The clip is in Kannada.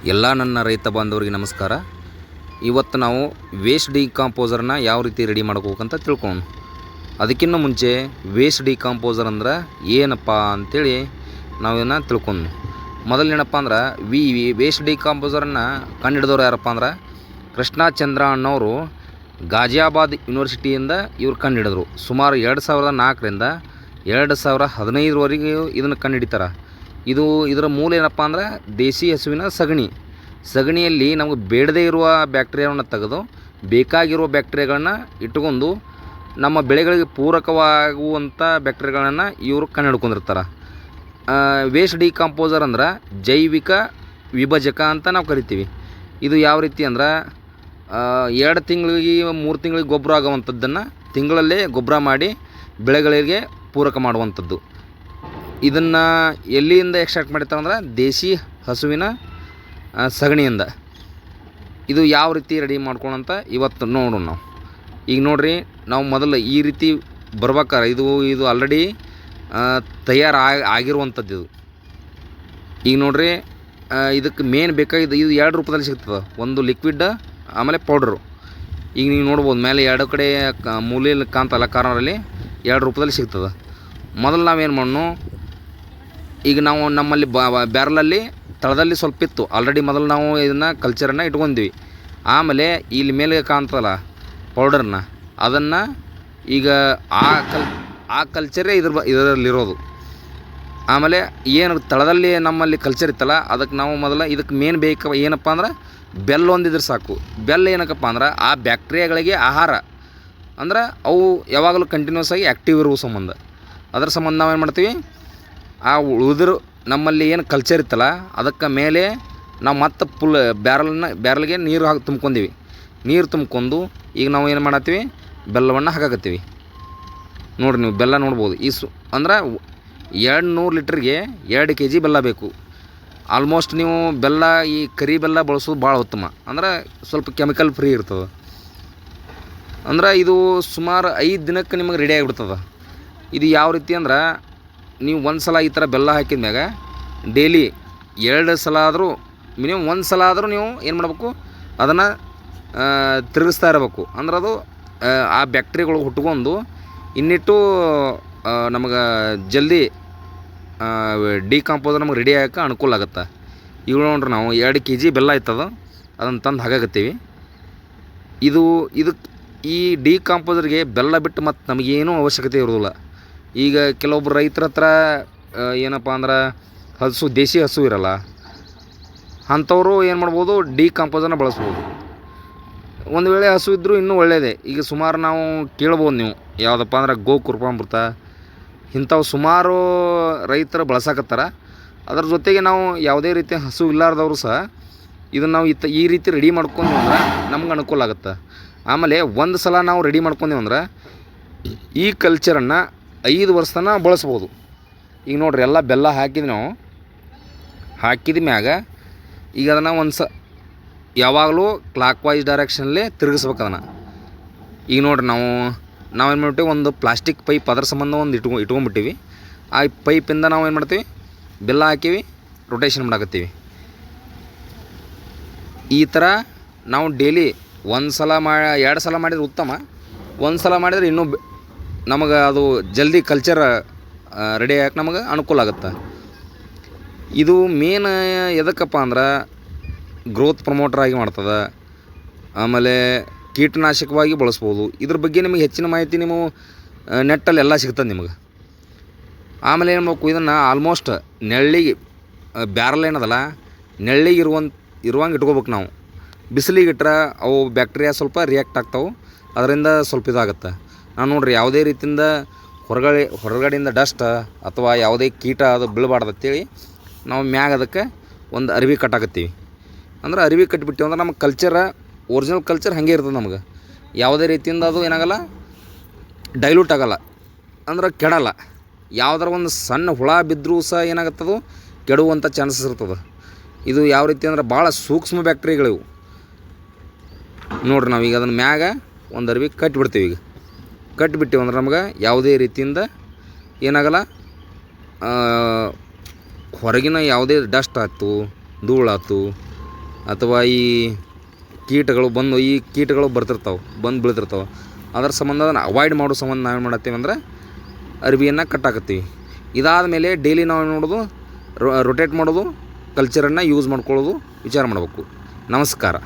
ಎಲ್ಲ ನನ್ನ ರೈತ ಬಾಂಧವರಿಗೆ ನಮಸ್ಕಾರ. ಇವತ್ತು ನಾವು ವೇಸ್ಟ್ ಡಿಕಾಂಪೋಸರ್ನ ಯಾವ ರೀತಿ ರೆಡಿ ಮಾಡ್ಕೋಬೇಕಂತ ತಿಳ್ಕೊಂಡು, ಅದಕ್ಕಿಂತ ಮುಂಚೆ ವೇಸ್ಟ್ ಡಿಕಾಂಪೋಸರ್ ಅಂದ್ರೆ ಏನಪ್ಪ ಅಂಥೇಳಿ ನಾವೇನು ತಿಳ್ಕೊಂಡು, ಮೊದಲೇನಪ್ಪ ಅಂದ್ರೆ ವೇಸ್ಟ್ ಡಿಕಾಂಪೋಸರನ್ನು ಕಂಡುಹಿಡಿದವ್ರು ಯಾರಪ್ಪ ಅಂದ್ರೆ ಕೃಷ್ಣಚಂದ್ರ ಅನ್ನೋರು ಗಾಜಿಯಾಬಾದ್ ಯೂನಿವರ್ಸಿಟಿಯಿಂದ ಇವ್ರು ಕಂಡುಹಿಡಿದ್ರು. ಸುಮಾರು 2004ರಿಂದ 2015ವರೆಗೆ ಇದನ್ನು ಕಂಡುಹಿಡಿತಾರೆ. ಇದರ ಮೂಲ ಏನಪ್ಪ ಅಂದ್ರೆ ದೇಸಿ ಹಸುವಿನ ಸಗಣಿಯಲ್ಲಿ ನಮಗೆ ಬೇಡದೇ ಇರುವ ಬ್ಯಾಕ್ಟೀರಿಯಾವನ್ನು ತೆಗೆದು ಬೇಕಾಗಿರುವ ಬ್ಯಾಕ್ಟೀರಿಯಾಗಳನ್ನ ಇಟ್ಕೊಂಡು ನಮ್ಮ ಬೆಳೆಗಳಿಗೆ ಪೂರಕವಾಗುವಂಥ ಬ್ಯಾಕ್ಟೀರಿಯಾಗಳನ್ನು ಇವರು ಕಂಡುಹಿಡ್ಕೊಂಡಿರ್ತಾರೆ. ವೇಸ್ಟ್ ಡಿಕಾಂಪೋಸರ್ ಅಂದ್ರೆ ಜೈವಿಕ ವಿಭಜಕ ಅಂತ ನಾವು ಕರಿತೀವಿ. ಇದು ಯಾವ ರೀತಿ ಅಂದ್ರೆ 2 ತಿಂಗಳಿಗೆ 3 ತಿಂಗಳಿಗೆ ಗೊಬ್ಬರ ಆಗುವಂಥದ್ದನ್ನು ತಿಂಗಳಲ್ಲೇ ಗೊಬ್ಬರ ಮಾಡಿ ಬೆಳೆಗಳಿಗೆ ಪೂರಕ ಮಾಡುವಂಥದ್ದು. ಇದನ್ನು ಎಲ್ಲಿಂದ ಎಕ್ಸ್ಟ್ರಾಕ್ಟ್ ಮಾಡಿರ್ತಾರೆ ಅಂದ್ರೆ ದೇಸಿ ಹಸುವಿನ ಸಗಣಿಯಿಂದ. ಇದು ಯಾವ ರೀತಿ ರೆಡಿ ಮಾಡ್ಕೊಳ್ಳೋಂತ ಇವತ್ತು ನೋಡೋಣ ನಾವು. ಈಗ ನೋಡಿರಿ, ನಾವು ಮೊದಲು ಈ ರೀತಿ ಬರ್ಬೇಕಾರೆ ಇದು ಆಲ್ರೆಡಿ ಆಗಿರುವಂಥದ್ದು ಇದು. ಈಗ ನೋಡಿರಿ, ಇದಕ್ಕೆ ಮೇನ್ ಬೇಕಾಗಿದ್ದು ಇದು 2 ರೂಪದಲ್ಲಿ ಸಿಗ್ತದೆ. ಒಂದು ಲಿಕ್ವಿಡ್, ಆಮೇಲೆ ಪೌಡ್ರು. ಈಗ ನೀವು ನೋಡ್ಬೋದು ಮೇಲೆ 2 ಕಡೆ ಮೂಲೆಯಲ್ಲಿ ಕಾಣ್ತಲ್ಲ ಕಾರ್ನರಲ್ಲಿ 2 ರೂಪದಲ್ಲಿ ಸಿಗ್ತದೆ. ಮೊದಲು ನಾವೇನು ಮಾಡೋಣ, ಈಗ ನಾವು ನಮ್ಮಲ್ಲಿ ಬ್ಯಾರಲಲ್ಲಿ ತಳದಲ್ಲಿ ಸ್ವಲ್ಪ ಇತ್ತು ಆಲ್ರೆಡಿ. ಮೊದಲು ನಾವು ಇದನ್ನು ಕಲ್ಚರನ್ನು ಇಟ್ಕೊಂಡ್ವಿ. ಆಮೇಲೆ ಇಲ್ಲಿ ಮೇಲೆ ಕಾಣ್ತಲ್ಲ ಪೌಡರ್ನ, ಅದನ್ನು ಈಗ ಆ ಕಲ್ಚರೇ ಇದರಲ್ಲಿರೋದು. ಆಮೇಲೆ ಏನು ತಳದಲ್ಲಿ ನಮ್ಮಲ್ಲಿ ಕಲ್ಚರ್ ಇತ್ತಲ್ಲ, ಅದಕ್ಕೆ ನಾವು ಮೊದಲು ಇದಕ್ಕೆ ಮೇನ್ ಬೇಕು ಏನಪ್ಪ ಅಂದ್ರೆ ಬೆಲ್ಲ ಒಂದಿದ್ರೆ ಸಾಕು. ಬೆಲ್ಲ ಏನಕ್ಕಪ್ಪ ಅಂದ್ರೆ ಆ ಬ್ಯಾಕ್ಟೀರಿಯಾಗಳಿಗೆ ಆಹಾರ ಅಂದ್ರೆ ಅವು ಯಾವಾಗಲೂ ಕಂಟಿನ್ಯೂಸ್ ಆಗಿ ಆ್ಯಕ್ಟಿವ್ ಇರುವ ಸಂಬಂಧ. ಅದರ ಸಂಬಂಧ ನಾವೇನು ಮಾಡ್ತೀವಿ, ಆ ಉಳಿದಿರೋ ನಮ್ಮಲ್ಲಿ ಏನು ಕಲ್ಚರ್ ಇತ್ತಲ್ಲ ಅದಕ್ಕೆ ಮೇಲೆ ನಾವು ಮತ್ತೆ ಫುಲ್ ಬ್ಯಾರಲ್ಗೆ ನೀರು ತುಂಬ್ಕೊಂಡೀವಿ. ನೀರು ತುಂಬ್ಕೊಂಡು ಈಗ ನಾವು ಏನು ಮಾಡತ್ತೀವಿ, ಬೆಲ್ಲವನ್ನು ಹಾಕಾಕತ್ತೀವಿ. ನೋಡಿರಿ, ನೀವು ಬೆಲ್ಲ ನೋಡ್ಬೋದು. ಅಂದ್ರೆ 200 ಲೀಟ್ರಿಗೆ 2 kg ಬೆಲ್ಲ ಬೇಕು. ಆಲ್ಮೋಸ್ಟ್ ನೀವು ಬೆಲ್ಲ ಈ ಕರಿ ಬೆಲ್ಲ ಬಳಸೋದು ಭಾಳ ಉತ್ತಮ. ಅಂದ್ರೆ ಸ್ವಲ್ಪ ಕೆಮಿಕಲ್ ಫ್ರೀ ಇರ್ತದೆ. ಅಂದ್ರೆ ಇದು ಸುಮಾರು 5 ದಿನಕ್ಕೆ ನಿಮಗೆ ರೆಡಿ ಆಗಿಬಿಡ್ತದೆ. ಇದು ಯಾವ ರೀತಿ ಅಂದ್ರೆ, ನೀವು ಒಂದು ಸಲ ಈ ಥರ ಬೆಲ್ಲ ಹಾಕಿದ ಮ್ಯಾಗ ಡೈಲಿ 2 ಸಲ ಆದರೂ ಮಿನಿಮಮ್ 1 ಸಲ ಆದರೂ ನೀವು ಏನು ಮಾಡಬೇಕು, ಅದನ್ನು ತಿರುಗಿಸ್ತಾ ಇರಬೇಕು. ಅಂದ್ರೆ ಅದು ಆ ಬ್ಯಾಕ್ಟೀರಿಯಾಗಳು ಹುಟ್ಕೊಂಡು ಇನ್ನಿಟ್ಟು ನಮಗೆ ಜಲ್ದಿ ಡಿಕಾಂಪೋಸರ್ ನಮಗೆ ರೆಡಿ ಆಗೋಕ್ಕೆ ಅನುಕೂಲ ಆಗುತ್ತೆ. ಈಗ ನೋಡ್ರಿ, ನಾವು 2 kg ಬೆಲ್ಲ ಆಯ್ತದ, ಅದನ್ನು ತಂದು ಹಾಕಾಕತ್ತೀವಿ. ಇದಕ್ಕೆ ಈ ಡಿಕಾಂಪೋಸರ್ಗೆ ಬೆಲ್ಲ ಬಿಟ್ಟು ಮತ್ತು ನಮಗೇನೂ ಅವಶ್ಯಕತೆ ಇರೋದಿಲ್ಲ. ಈಗ ಕೆಲವೊಬ್ಬರು ರೈತರ ಹತ್ರ ಏನಪ್ಪ ಅಂದ್ರೆ ದೇಸಿ ಹಸು ಇರಲ್ಲ, ಅಂಥವರು ಏನು ಮಾಡ್ಬೋದು, ಡಿಕಾಂಪೋಸರ್ನ ಬಳಸ್ಬೋದು. ಒಂದು ವೇಳೆ ಹಸು ಇದ್ದರೂ ಇನ್ನೂ ಒಳ್ಳೆಯದೇ. ಈಗ ಸುಮಾರು ನಾವು ಕೇಳ್ಬೋದು, ನೀವು ಯಾವುದಪ್ಪ ಅಂದ್ರೆ ಗೋಕೃಪಾಮೃತ, ಇಂಥವು ಸುಮಾರು ರೈತರು ಬಳಸಕತ್ತಾರ. ಅದರ ಜೊತೆಗೆ ನಾವು ಯಾವುದೇ ರೀತಿ ಹಸು ಇಲ್ಲಾರ್ದವರು ಸಹ ಇದನ್ನು ನಾವು ಈ ರೀತಿ ರೆಡಿ ಮಾಡ್ಕೊಂಡ್ವಿ ಅಂದ್ರೆ ನಮ್ಗೆ ಅನುಕೂಲ ಆಗುತ್ತೆ. ಆಮೇಲೆ ಒಂದು ಸಲ ನಾವು ರೆಡಿ ಮಾಡ್ಕೊಂಡೀವಿ ಅಂದ್ರೆ ಈ ಕಲ್ಚರನ್ನು 5 ವರ್ಷ ತನಕ ಬಳಸ್ಬೋದು. ಈಗ ನೋಡಿರಿ, ಎಲ್ಲ ಬೆಲ್ಲ ಹಾಕಿದ್ವಿ ನಾವು. ಹಾಕಿದ ಮ್ಯಾಗ ಈಗ ಅದನ್ನು ಯಾವಾಗಲೂ ಕ್ಲಾಕ್ ವೈಸ್ ಡೈರೆಕ್ಷನಲ್ಲಿ ತಿರುಗಿಸ್ಬೇಕು ಅದನ್ನು. ಈಗ ನೋಡಿರಿ, ನಾವೇನು ಮಾಡ್ಬಿಟ್ಟಿವಿ, ಒಂದು ಪ್ಲಾಸ್ಟಿಕ್ ಪೈಪ್ ಅದರ ಸಂಬಂಧ ಒಂದು ಇಟ್ಕೊಂಡ್ಬಿಟ್ಟಿವಿ. ಆ ಪೈಪಿಂದ ನಾವು ಏನು ಮಾಡ್ತೀವಿ, ಬೆಲ್ಲ ಹಾಕೀವಿ, ರೊಟೇಷನ್ ಮಾಡಾಕತ್ತೀವಿ. ಈ ಥರ ನಾವು ಡೈಲಿ 2 ಸಲ ಮಾಡಿದ್ರೆ ಉತ್ತಮ. 1 ಸಲ ಮಾಡಿದರೆ ಇನ್ನೂ ನಮಗೆ ಅದು ಜಲ್ದಿ ಕಲ್ಚರ್ ರೆಡಿ ಆಗಕ್ಕೆ ನಮಗೆ ಅನುಕೂಲ ಆಗುತ್ತೆ. ಇದು ಮೇನ್ ಎದಕ್ಕಪ್ಪ ಅಂದ್ರೆ ಗ್ರೋತ್ ಪ್ರಮೋಟರ್ ಆಗಿ ಮಾಡ್ತದೆ. ಆಮೇಲೆ ಕೀಟನಾಶಕವಾಗಿ ಬಳಸ್ಬೋದು. ಇದ್ರ ಬಗ್ಗೆ ನಿಮಗೆ ಹೆಚ್ಚಿನ ಮಾಹಿತಿ ನೀವು ನೆಟ್ಟಲ್ಲಿ ಎಲ್ಲ ಸಿಗ್ತದೆ ನಿಮಗೆ. ಆಮೇಲೆ ಏನು ಮಾಡಬೇಕು, ಇದನ್ನು ಆಲ್ಮೋಸ್ಟ್ ನೆಳ್ಳಿಗೆ ಬ್ಯಾರಲ್ ಏನದಲ್ಲ ನೆಳ್ಳಿಗೆ ಇರುವಂಗೆ ಇಟ್ಕೋಬೇಕು ನಾವು. ಬಿಸಿಲಿಗೆ ಇಟ್ಟರೆ ಅವು ಬ್ಯಾಕ್ಟೀರಿಯಾ ಸ್ವಲ್ಪ ರಿಯಾಕ್ಟ್ ಆಗ್ತಾವೆ, ಅದರಿಂದ ಸ್ವಲ್ಪ ಇದಾಗುತ್ತೆ. ನಾನು ನೋಡಿರಿ, ಯಾವುದೇ ರೀತಿಯಿಂದ ಹೊರಗಡೆಯಿಂದ ಡಸ್ಟ್ ಅಥವಾ ಯಾವುದೇ ಕೀಟ ಅದು ಬೀಳಬಾರ್ದು ಅಂತೇಳಿ ನಾವು ಮ್ಯಾಗ ಅದಕ್ಕೆ ಒಂದು ಅರಿವಿ ಕಟ್ಟಾಕತ್ತೀವಿ. ಅಂದ್ರೆ ಅರಿವಿ ಕಟ್ಟಿಬಿಟ್ಟಿವಿ ಅಂದ್ರೆ ನಮ್ಮ ಒರಿಜಿನಲ್ ಕಲ್ಚರ್ ಹಾಗೆ ಇರ್ತದೆ. ನಮಗೆ ಯಾವುದೇ ರೀತಿಯಿಂದ ಅದು ಏನಾಗಲ್ಲ, ಡೈಲ್ಯೂಟ್ ಆಗೋಲ್ಲ, ಅಂದ್ರೆ ಕೆಡಲ್ಲ. ಯಾವುದರ ಒಂದು ಸಣ್ಣ ಹುಳ ಬಿದ್ದರೂ ಸಹ ಏನಾಗುತ್ತದು, ಕೆಡುವಂಥ ಚಾನ್ಸಸ್ ಇರ್ತದೆ. ಇದು ಯಾವ ರೀತಿ ಅಂದ್ರೆ ಭಾಳ ಸೂಕ್ಷ್ಮ ಬ್ಯಾಕ್ಟೀರಿಯಾಗಳಿವು. ನೋಡಿರಿ, ನಾವೀಗ ಅದನ್ನು ಮ್ಯಾಗ ಒಂದು ಅರಿವಿ ಕಟ್ಟಿಬಿಡ್ತೀವಿ. ಈಗ ಕಟ್ಟಿಬಿಟ್ಟಿವಿ ಅಂದ್ರೆ ನಮಗೆ ಯಾವುದೇ ರೀತಿಯಿಂದ ಏನಾಗಲ್ಲ, ಹೊರಗಿನ ಯಾವುದೇ ಡಸ್ಟ್ ಆಯ್ತು, ಧೂಳಾಯ್ತು, ಅಥವಾ ಈ ಕೀಟಗಳು ಬರ್ತಿರ್ತಾವೆ, ಬಂದು ಬೀಳ್ತಿರ್ತಾವೆ. ಅದರ ಸಂಬಂಧ ಅದನ್ನು ಅವಾಯ್ಡ್ ಮಾಡೋ ಸಂಬಂಧ ನಾವೇನು ಮಾಡತ್ತೀವಿ ಅಂದರೆ ಅರ್ಬಿಯನ್ನು ಕಟ್ಟಾಕತ್ತೀವಿ. ಇದಾದ ಮೇಲೆ ಡೈಲಿ ನಾವು ನೋಡೋದು ರೊಟೇಟ್ ಮಾಡೋದು, ಕಲ್ಚರನ್ನು ಯೂಸ್ ಮಾಡ್ಕೊಳ್ಳೋದು ವಿಚಾರ ಮಾಡಬೇಕು. ನಮಸ್ಕಾರ.